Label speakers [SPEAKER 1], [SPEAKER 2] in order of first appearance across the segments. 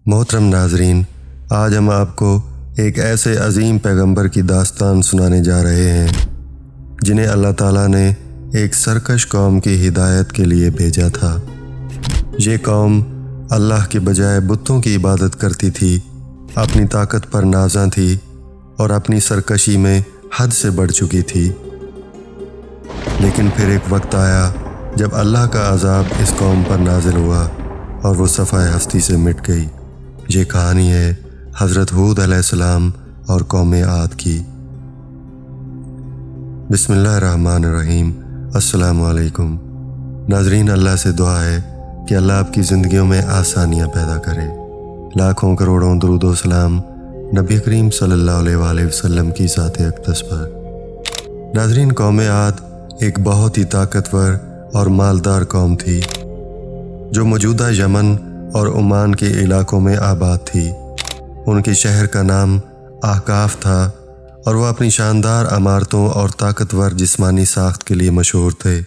[SPEAKER 1] محترم ناظرین، آج ہم آپ کو ایک ایسے عظیم پیغمبر کی داستان سنانے جا رہے ہیں جنہیں اللہ تعالیٰ نے ایک سرکش قوم کی ہدایت کے لیے بھیجا تھا۔ یہ قوم اللہ کے بجائے بتوں کی عبادت کرتی تھی، اپنی طاقت پر نازاں تھی اور اپنی سرکشی میں حد سے بڑھ چکی تھی۔ لیکن پھر ایک وقت آیا جب اللہ کا عذاب اس قوم پر نازل ہوا اور وہ صفحہ ہستی سے مٹ گئی۔ یہ کہانی ہے حضرت ہود علیہ السلام اور قوم عاد کی۔ بسم اللہ الرحمن الرحیم۔ السلام علیکم ناظرین، اللہ سے دعا ہے کہ اللہ آپ کی زندگیوں میں آسانیاں پیدا کرے۔ لاکھوں کروڑوں درود و سلام نبی کریم صلی اللہ علیہ وآلہ وسلم کی ذات اقدس پر۔ ناظرین، قوم عاد ایک بہت ہی طاقتور اور مالدار قوم تھی جو موجودہ یمن اور عمان کے علاقوں میں آباد تھی۔ ان کے شہر کا نام احقاف تھا اور وہ اپنی شاندار عمارتوں اور طاقتور جسمانی ساخت کے لیے مشہور تھے۔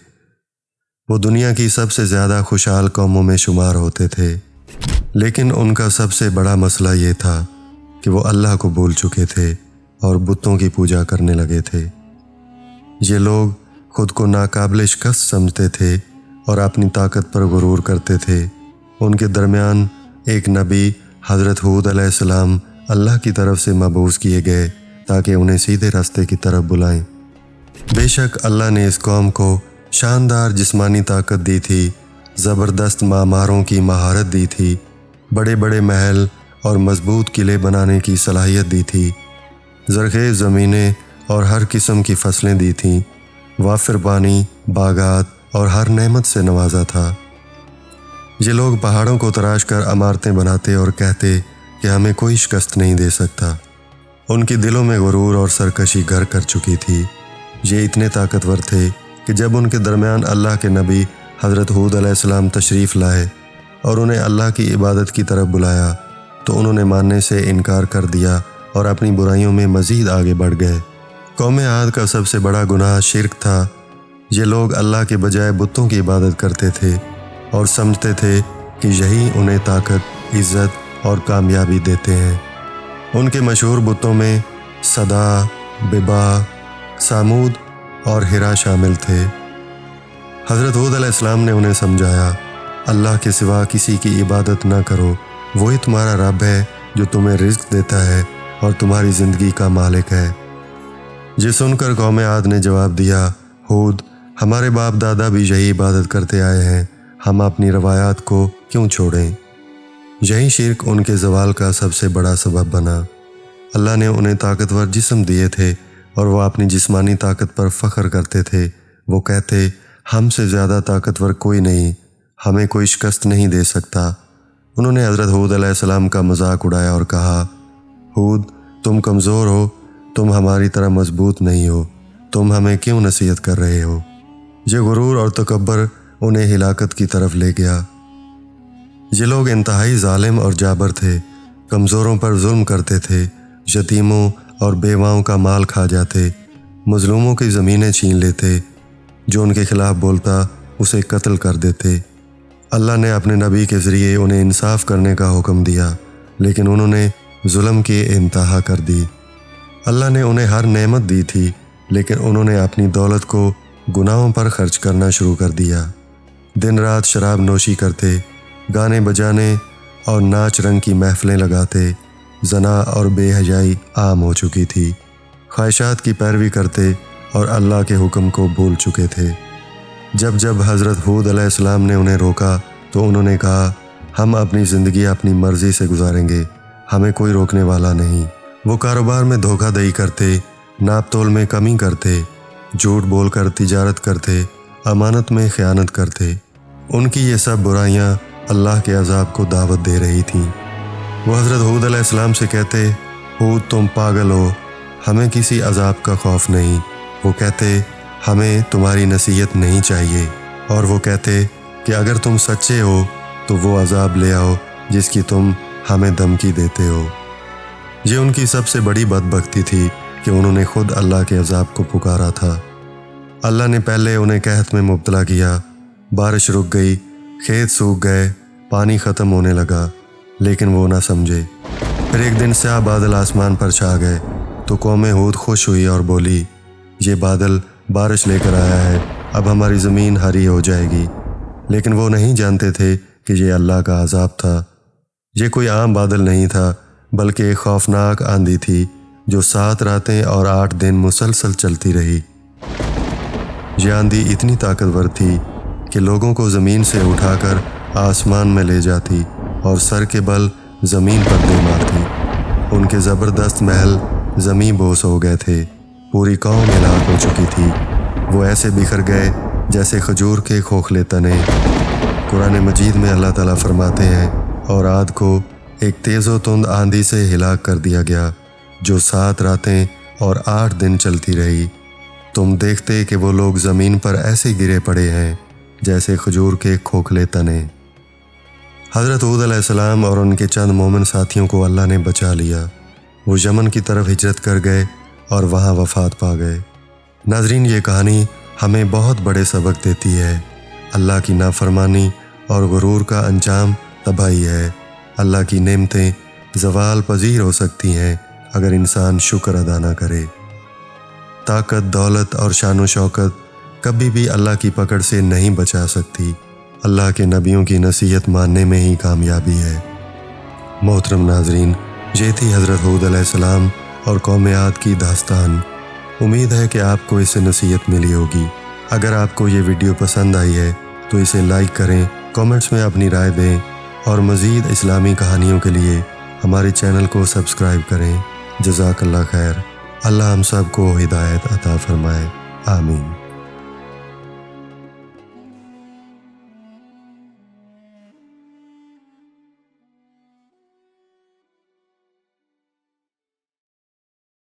[SPEAKER 1] وہ دنیا کی سب سے زیادہ خوشحال قوموں میں شمار ہوتے تھے، لیکن ان کا سب سے بڑا مسئلہ یہ تھا کہ وہ اللہ کو بھول چکے تھے اور بتوں کی پوجا کرنے لگے تھے۔ یہ لوگ خود کو ناقابل شکست سمجھتے تھے اور اپنی طاقت پر غرور کرتے تھے۔ ان کے درمیان ایک نبی حضرت ہود علیہ السلام اللہ کی طرف سے مبعوث کیے گئے تاکہ انہیں سیدھے راستے کی طرف بلائیں۔ بے شک اللہ نے اس قوم کو شاندار جسمانی طاقت دی تھی، زبردست معماروں کی مہارت دی تھی، بڑے بڑے محل اور مضبوط قلعے بنانے کی صلاحیت دی تھی، زرخیز زمینیں اور ہر قسم کی فصلیں دی تھیں، وافر پانی، باغات اور ہر نعمت سے نوازا تھا۔ یہ لوگ پہاڑوں کو تراش کر عمارتیں بناتے اور کہتے کہ ہمیں کوئی شکست نہیں دے سکتا۔ ان کے دلوں میں غرور اور سرکشی گھر کر چکی تھی۔ یہ اتنے طاقتور تھے کہ جب ان کے درمیان اللہ کے نبی حضرت ہود علیہ السلام تشریف لائے اور انہیں اللہ کی عبادت کی طرف بلایا تو انہوں نے ماننے سے انکار کر دیا اور اپنی برائیوں میں مزید آگے بڑھ گئے۔ قوم عاد کا سب سے بڑا گناہ شرک تھا۔ یہ لوگ اللہ کے بجائے بتوں کی عبادت کرتے تھے اور سمجھتے تھے کہ یہی انہیں طاقت، عزت اور کامیابی دیتے ہیں۔ ان کے مشہور بتوں میں صدا، ببا، سامود اور ہرا شامل تھے۔ حضرت ہود علیہ السلام نے انہیں سمجھایا، اللہ کے سوا کسی کی عبادت نہ کرو، وہی تمہارا رب ہے جو تمہیں رزق دیتا ہے اور تمہاری زندگی کا مالک ہے۔ یہ سن کر قوم عاد نے جواب دیا، ہود، ہمارے باپ دادا بھی یہی عبادت کرتے آئے ہیں، ہم اپنی روایات کو کیوں چھوڑیں؟ یہی شرک ان کے زوال کا سب سے بڑا سبب بنا۔ اللہ نے انہیں طاقتور جسم دیے تھے اور وہ اپنی جسمانی طاقت پر فخر کرتے تھے۔ وہ کہتے، ہم سے زیادہ طاقتور کوئی نہیں، ہمیں کوئی شکست نہیں دے سکتا۔ انہوں نے حضرت ہود علیہ السلام کا مذاق اڑایا اور کہا، ہود، تم کمزور ہو، تم ہماری طرح مضبوط نہیں ہو، تم ہمیں کیوں نصیحت کر رہے ہو؟ یہ غرور اور تکبر انہیں ہلاکت کی طرف لے گیا۔ یہ لوگ انتہائی ظالم اور جابر تھے، کمزوروں پر ظلم کرتے تھے، یتیموں اور بیواؤں کا مال کھا جاتے، مظلوموں کی زمینیں چھین لیتے، جو ان کے خلاف بولتا اسے قتل کر دیتے۔ اللہ نے اپنے نبی کے ذریعے انہیں انصاف کرنے کا حکم دیا، لیکن انہوں نے ظلم کی انتہا کر دی۔ اللہ نے انہیں ہر نعمت دی تھی، لیکن انہوں نے اپنی دولت کو گناہوں پر خرچ کرنا شروع کر دیا۔ دن رات شراب نوشی کرتے، گانے بجانے اور ناچ رنگ کی محفلیں لگاتے، زنا اور بے حیائی عام ہو چکی تھی، خواہشات کی پیروی کرتے اور اللہ کے حکم کو بھول چکے تھے۔ جب حضرت ہود علیہ السلام نے انہیں روکا تو انہوں نے کہا، ہم اپنی زندگی اپنی مرضی سے گزاریں گے، ہمیں کوئی روکنے والا نہیں۔ وہ کاروبار میں دھوکہ دہی کرتے، ناپ تول میں کمی کرتے، جھوٹ بول کر تجارت کرتے، امانت میں خیانت کرتے۔ ان کی یہ سب برائیاں اللہ کے عذاب کو دعوت دے رہی تھیں۔ وہ حضرت ہود علیہ السلام سے کہتے، ہود، تم پاگل ہو، ہمیں کسی عذاب کا خوف نہیں۔ وہ کہتے، ہمیں تمہاری نصیحت نہیں چاہیے۔ اور وہ کہتے کہ اگر تم سچے ہو تو وہ عذاب لے آؤ جس کی تم ہمیں دھمکی دیتے ہو۔ یہ ان کی سب سے بڑی بدبختی تھی کہ انہوں نے خود اللہ کے عذاب کو پکارا تھا۔ اللہ نے پہلے انہیں قحط میں مبتلا کیا، بارش رک گئی، کھیت سوکھ گئے، پانی ختم ہونے لگا، لیکن وہ نہ سمجھے۔ پھر ایک دن سیاہ بادل آسمان پر چھا گئے تو قوم ہود خوش ہوئی اور بولی، یہ بادل بارش لے کر آیا ہے، اب ہماری زمین ہری ہو جائے گی۔ لیکن وہ نہیں جانتے تھے کہ یہ اللہ کا عذاب تھا۔ یہ کوئی عام بادل نہیں تھا بلکہ ایک خوفناک آندھی تھی جو 7 راتیں اور 8 دن مسلسل چلتی رہی۔ یہ آندھی اتنی طاقتور تھی کہ لوگوں کو زمین سے اٹھا کر آسمان میں لے جاتی اور سر کے بل زمین پر دے مارتی۔ ان کے زبردست محل زمین بوس ہو گئے تھے، پوری قوم ہلاک ہو چکی تھی۔ وہ ایسے بکھر گئے جیسے کھجور کے کھوکھلے تنے۔ قرآن مجید میں اللہ تعالیٰ فرماتے ہیں، اور عاد کو ایک تیز و تند آندھی سے ہلاک کر دیا گیا جو 7 راتیں اور 8 دن چلتی رہی۔ تم دیکھتے کہ وہ لوگ زمین پر ایسے گرے پڑے ہیں جیسے کھجور کے کھوکھلے تنے۔ حضرت ہود علیہ السلام اور ان کے چند مومن ساتھیوں کو اللہ نے بچا لیا۔ وہ یمن کی طرف ہجرت کر گئے اور وہاں وفات پا گئے۔ ناظرین، یہ کہانی ہمیں بہت بڑے سبق دیتی ہے۔ اللہ کی نافرمانی اور غرور کا انجام تباہی ہے۔ اللہ کی نعمتیں زوال پذیر ہو سکتی ہیں اگر انسان شکر ادا نہ کرے۔ طاقت، دولت اور شان و شوکت کبھی بھی اللہ کی پکڑ سے نہیں بچا سکتی۔ اللہ کے نبیوں کی نصیحت ماننے میں ہی کامیابی ہے۔ محترم ناظرین، یہ تھی حضرت ہود علیہ السلام اور قوم عاد کی داستان۔ امید ہے کہ آپ کو اس سے نصیحت ملی ہوگی۔ اگر آپ کو یہ ویڈیو پسند آئی ہے تو اسے لائک کریں، کامنٹس میں اپنی رائے دیں اور مزید اسلامی کہانیوں کے لیے ہمارے چینل کو سبسکرائب کریں۔ جزاک اللہ خیر۔ اللہ ہم سب کو ہدایت عطا فرمائے، آمین۔